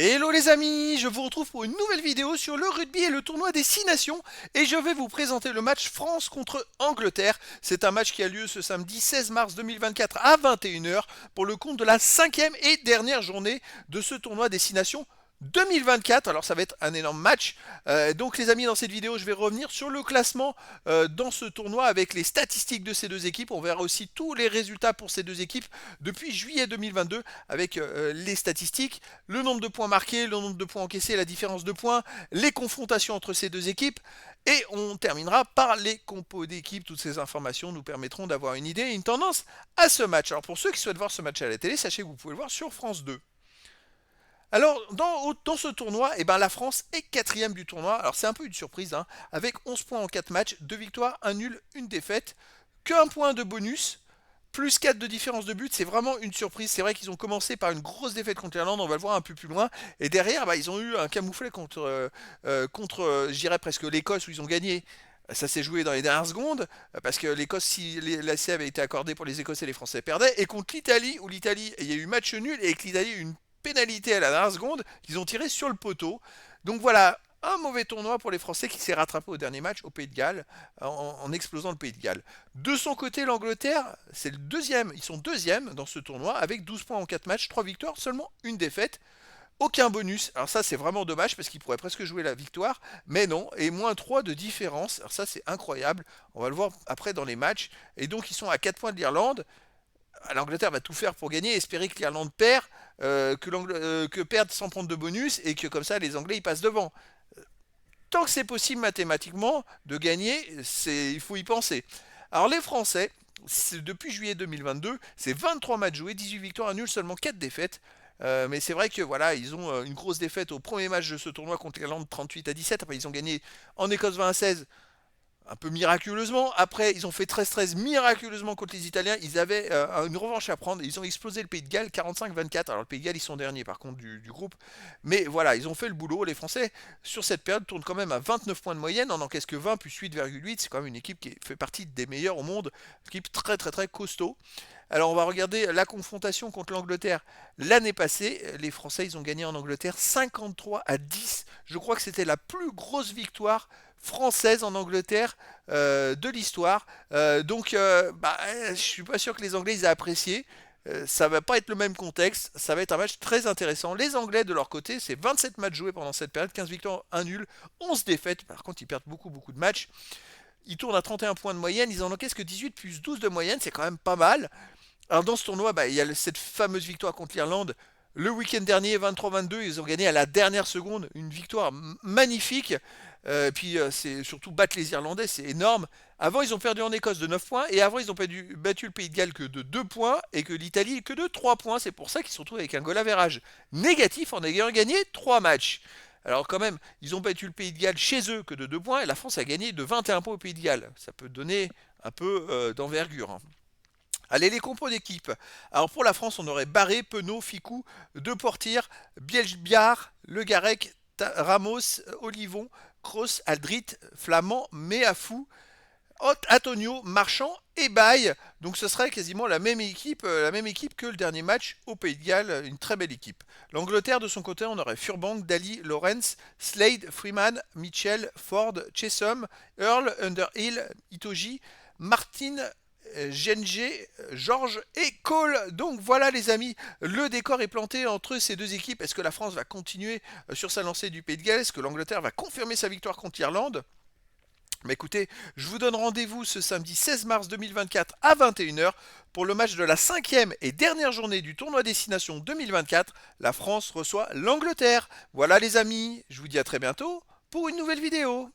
Hello les amis, je vous retrouve pour une nouvelle vidéo sur le rugby et le tournoi des 6 nations et je vais vous présenter le match France contre Angleterre. C'est un match qui a lieu ce samedi 16 mars 2024 à 21 h pour le compte de la cinquième et dernière journée de ce tournoi des 6 nations 2024. Alors ça va être un énorme match. Donc les amis, dans cette vidéo, je vais revenir sur le classement dans ce tournoi avec les statistiques de ces deux équipes. On verra aussi tous les résultats pour ces deux équipes depuis juillet 2022 avec les statistiques, le nombre de points marqués, le nombre de points encaissés, la différence de points, les confrontations entre ces deux équipes. Et on terminera par les compos d'équipe. Toutes ces informations nous permettront d'avoir une idée et une tendance à ce match. Alors pour ceux qui souhaitent voir ce match à la télé, sachez que vous pouvez le voir sur France 2. Alors, dans ce tournoi, la France est quatrième du tournoi. Alors, c'est un peu une surprise, hein, avec 11 points en 4 matchs, 2 victoires, 1 nul, une défaite, qu'un point de bonus, plus 4 de différence de but. C'est vraiment une surprise. C'est vrai qu'ils ont commencé par une grosse défaite contre l'Irlande, on va le voir un peu plus loin. Et derrière, ils ont eu un camouflet je dirais presque l'Écosse, où ils ont gagné. Ça s'est joué dans les dernières secondes, parce que l'Écosse, si l'AC avait été accordé pour les Écossais, les Français perdaient. Et contre l'Italie, où l'Italie, il y a eu match nul, et que l'Italie a eu une pénalité à la dernière seconde qu'ils ont tiré sur le poteau. Donc voilà, un mauvais tournoi pour les Français qui s'est rattrapé au dernier match au Pays de Galles en explosant le Pays de Galles. De son côté, l'Angleterre, c'est le deuxième, ils sont deuxième dans ce tournoi avec 12 points en 4 matchs, 3 victoires, seulement une défaite. Aucun bonus, alors ça c'est vraiment dommage parce qu'ils pourraient presque jouer la victoire, mais non, et moins 3 de différence, alors ça c'est incroyable, on va le voir après dans les matchs, et donc ils sont à 4 points de l'Irlande. L'Angleterre va tout faire pour gagner, espérer que l'Irlande perd, que perde sans prendre de bonus et que comme ça les Anglais ils passent devant. Tant que c'est possible mathématiquement de gagner, il faut y penser. Alors les Français, depuis juillet 2022, c'est 23 matchs joués, 18 victoires, un nul, seulement 4 défaites. Mais c'est vrai que voilà, ils ont une grosse défaite au premier match de ce tournoi contre l'Irlande 38-17. Après, ils ont gagné en Écosse 20-16 un peu miraculeusement. Après, ils ont fait 13-13 miraculeusement contre les Italiens. Ils avaient une revanche à prendre. Ils ont explosé le Pays de Galles 45-24. Alors, le Pays de Galles, ils sont derniers par contre du groupe. Mais voilà, ils ont fait le boulot. Les Français, sur cette période, tournent quand même à 29 points de moyenne. En encaisse que 20 plus 8,8. C'est quand même une équipe qui fait partie des meilleures au monde. Une équipe très très très costaud. Alors on va regarder la confrontation contre l'Angleterre l'année passée. Les Français, ils ont gagné en Angleterre 53-10. Je crois que c'était la plus grosse victoire française en Angleterre de l'histoire. Je suis pas sûr que les Anglais ils aient apprécié. Ça va pas être le même contexte, ça va être un match très intéressant. Les Anglais de leur côté, c'est 27 matchs joués pendant cette période, 15 victoires, 1 nul, 11 défaites. Par contre, ils perdent beaucoup de matchs. Ils tournent à 31 points de moyenne, ils en encaissent que 18 plus 12 de moyenne, c'est quand même pas mal. Alors dans ce tournoi, il y a cette fameuse victoire contre l'Irlande. Le week-end dernier, 23-22, ils ont gagné à la dernière seconde une victoire magnifique. C'est surtout battre les Irlandais, c'est énorme. Avant, ils ont perdu en Écosse de 9 points et avant, ils ont battu le Pays de Galles que de 2 points et que l'Italie que de 3 points. C'est pour ça qu'ils se retrouvent avec un goal average négatif en ayant gagné 3 matchs. Alors quand même, ils ont battu le Pays de Galles chez eux que de 2 points et la France a gagné de 21 points au Pays de Galles. Ça peut donner un peu d'envergure, hein. Allez, les compos d'équipe. Alors pour la France, on aurait Barré, Penaud, Ficou, De Portier, Bielbiard, Le Garec, Ramos, Olivon, Kroos, Aldrit, Flamand, Meafou, Antonio, Marchand et Baye. Donc ce serait quasiment la même équipe que le dernier match au Pays de Galles, une très belle équipe. L'Angleterre de son côté, on aurait Furbank, Daly, Lawrence, Slade, Freeman, Mitchell, Ford, Chesum, Earl, Underhill, Itoji, Martin, Genge, Georges et Cole. Donc voilà les amis, le décor est planté entre ces deux équipes. Est-ce que la France va continuer sur sa lancée du Pays de Galles? Est-ce que l'Angleterre va confirmer sa victoire contre l'Irlande? Mais écoutez, je vous donne rendez-vous ce samedi 16 mars 2024 à 21 h pour le match de la cinquième et dernière journée du tournoi Destination 2024. La France reçoit l'Angleterre. Voilà les amis, je vous dis à très bientôt pour une nouvelle vidéo.